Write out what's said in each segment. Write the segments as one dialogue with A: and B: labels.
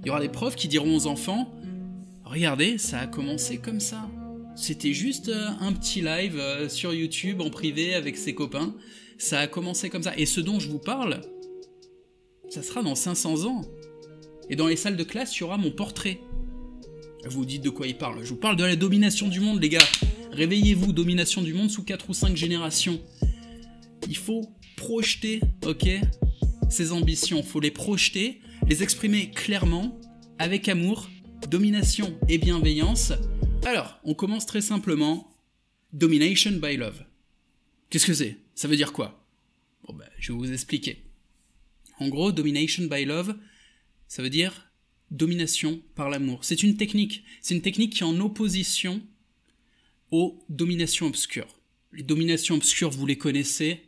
A: Il y aura des profs qui diront aux enfants « Regardez, ça a commencé comme ça. C'était juste un petit live sur YouTube en privé avec ses copains. Ça a commencé comme ça. Et ce dont je vous parle, ça sera dans 500 ans. Et dans les salles de classe, il y aura mon portrait. » Vous vous dites de quoi il parle. Je vous parle de la domination du monde, les gars. Réveillez-vous, domination du monde sous 4 ou 5 générations. Il faut projeter, ok, ces ambitions. Il faut les projeter, les exprimer clairement, avec amour, domination et bienveillance. Alors, on commence très simplement. Domination by love. Qu'est-ce que c'est? Ça veut dire quoi? Bon ben, je vais vous expliquer. En gros, domination by love, ça veut dire domination par l'amour. C'est une technique. C'est une technique qui est en opposition aux dominations obscures. Les dominations obscures, vous les connaissez.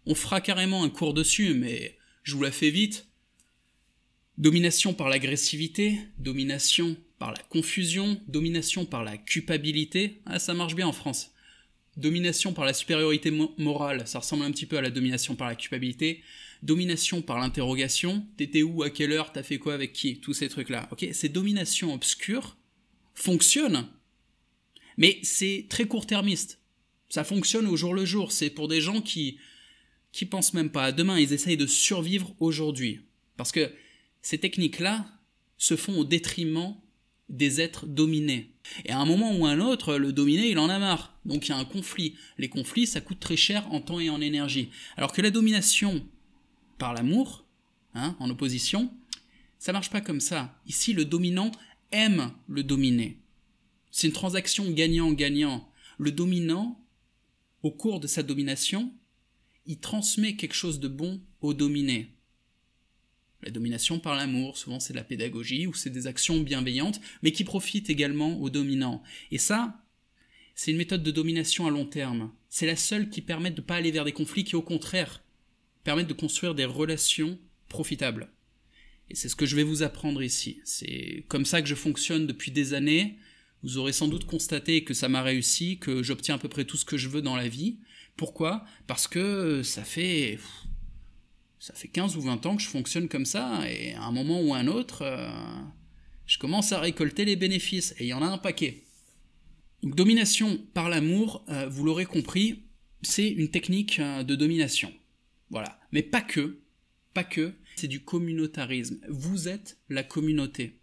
A: On fera carrément un cours dessus, mais je vous la fais vite. Domination par l'agressivité, domination par la confusion, domination par la culpabilité. Ah, ça marche bien en France. Domination par la supériorité morale, ça ressemble un petit peu à la domination par la culpabilité. Domination par l'interrogation, t'étais où, à quelle heure, t'as fait quoi avec qui, tous ces trucs-là. Ok, ces dominations obscures fonctionnent, mais c'est très court-termiste. Ça fonctionne au jour le jour, c'est pour des gens qui pensent même pas à demain, ils essayent de survivre aujourd'hui. Parce que ces techniques-là se font au détriment des êtres dominés. Et à un moment ou à un autre, le dominé, il en a marre. Donc il y a un conflit. Les conflits, ça coûte très cher en temps et en énergie. Alors que la domination par l'amour, en opposition, ça marche pas comme ça. Ici, le dominant aime le dominé. C'est une transaction gagnant-gagnant. Le dominant, au cours de sa domination, il transmet quelque chose de bon au dominé. La domination par l'amour, souvent c'est de la pédagogie ou c'est des actions bienveillantes, mais qui profitent également aux dominants. Et ça, c'est une méthode de domination à long terme. C'est la seule qui permet de ne pas aller vers des conflits qui, au contraire, permettent de construire des relations profitables. Et c'est ce que je vais vous apprendre ici. C'est comme ça que je fonctionne depuis des années. Vous aurez sans doute constaté que ça m'a réussi, que j'obtiens à peu près tout ce que je veux dans la vie. Pourquoi? Parce que ça fait 15 ou 20 ans que je fonctionne comme ça, et à un moment ou à un autre, je commence à récolter les bénéfices, et il y en a un paquet. Donc domination par l'amour, vous l'aurez compris, c'est une technique de domination. Voilà. Mais pas que, c'est du communautarisme. Vous êtes la communauté.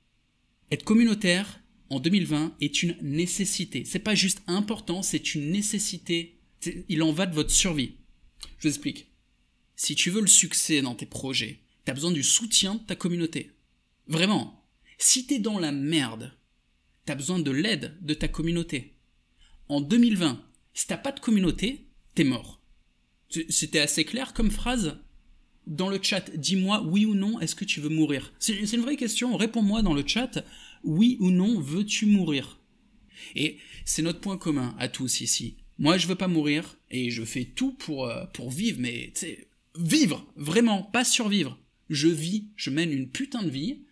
A: Être communautaire, en 2020, est une nécessité. C'est pas juste important, c'est une nécessité. Il en va de votre survie. Je vous explique. Si tu veux le succès dans tes projets, t'as besoin du soutien de ta communauté. Vraiment. Si t'es dans la merde, t'as besoin de l'aide de ta communauté. En 2020, si t'as pas de communauté, t'es mort. C'était assez clair comme phrase? Dans le chat, dis-moi oui ou non, est-ce que tu veux mourir? C'est une vraie question, réponds-moi dans le chat, oui ou non, veux-tu mourir? Et c'est notre point commun à tous ici. Moi, je veux pas mourir, et je fais tout pour vivre, mais tu sais, vivre, vraiment, pas survivre. Je vis, je mène une putain de vie,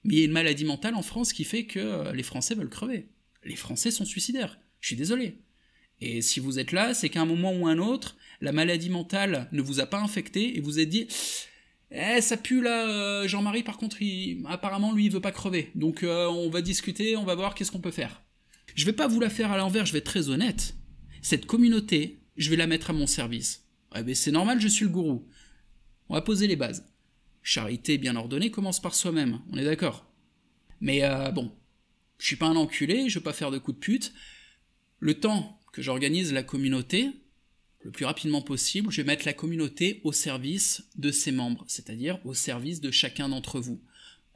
A: mais il y a une maladie mentale en France qui fait que les Français veulent crever. Les Français sont suicidaires, je suis désolé. Et si vous êtes là, c'est qu'à un moment ou un autre, la maladie mentale ne vous a pas infecté, et vous êtes dit « ça pue là, Jean-Marie par contre, apparemment lui il veut pas crever, donc on va discuter, on va voir qu'est-ce qu'on peut faire. » Je vais pas vous la faire à l'envers, je vais être très honnête. Cette communauté, je vais la mettre à mon service. Ouais, mais c'est normal, je suis le gourou. On va poser les bases. Charité bien ordonnée commence par soi-même, on est d'accord. Mais bon, je suis pas un enculé, je veux pas faire de coups de pute. Le temps que j'organise la communauté, le plus rapidement possible, je vais mettre la communauté au service de ses membres, c'est-à-dire au service de chacun d'entre vous.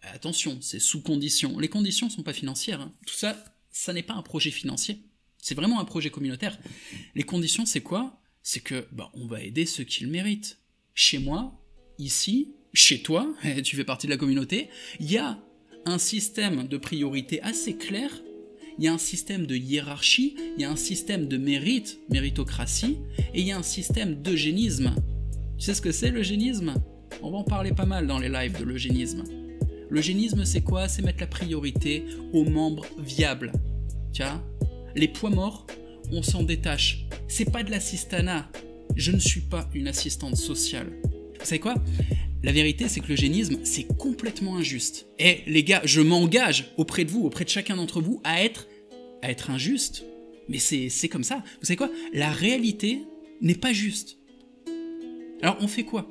A: Attention, c'est sous condition. Les conditions sont pas financières, hein. Tout ça, ça n'est pas un projet financier. C'est vraiment un projet communautaire. Les conditions, c'est quoi? C'est que, on va aider ceux qui le méritent. Chez moi, ici, chez toi, tu fais partie de la communauté, il y a un système de priorité assez clair, il y a un système de hiérarchie, il y a un système de mérite, méritocratie, et il y a un système d'eugénisme. Tu sais ce que c'est l'eugénisme? On va en parler pas mal dans les lives de l'eugénisme. L'eugénisme, c'est quoi? C'est mettre la priorité aux membres viables. Tiens, les poids morts, on s'en détache. C'est pas de l'assistanat. Je ne suis pas une assistante sociale. Vous savez quoi? La vérité, c'est que l'eugénisme, c'est complètement injuste. Et les gars, je m'engage auprès de vous, auprès de chacun d'entre vous, à être injuste. Mais c'est comme ça. Vous savez quoi? La réalité n'est pas juste. Alors on fait quoi?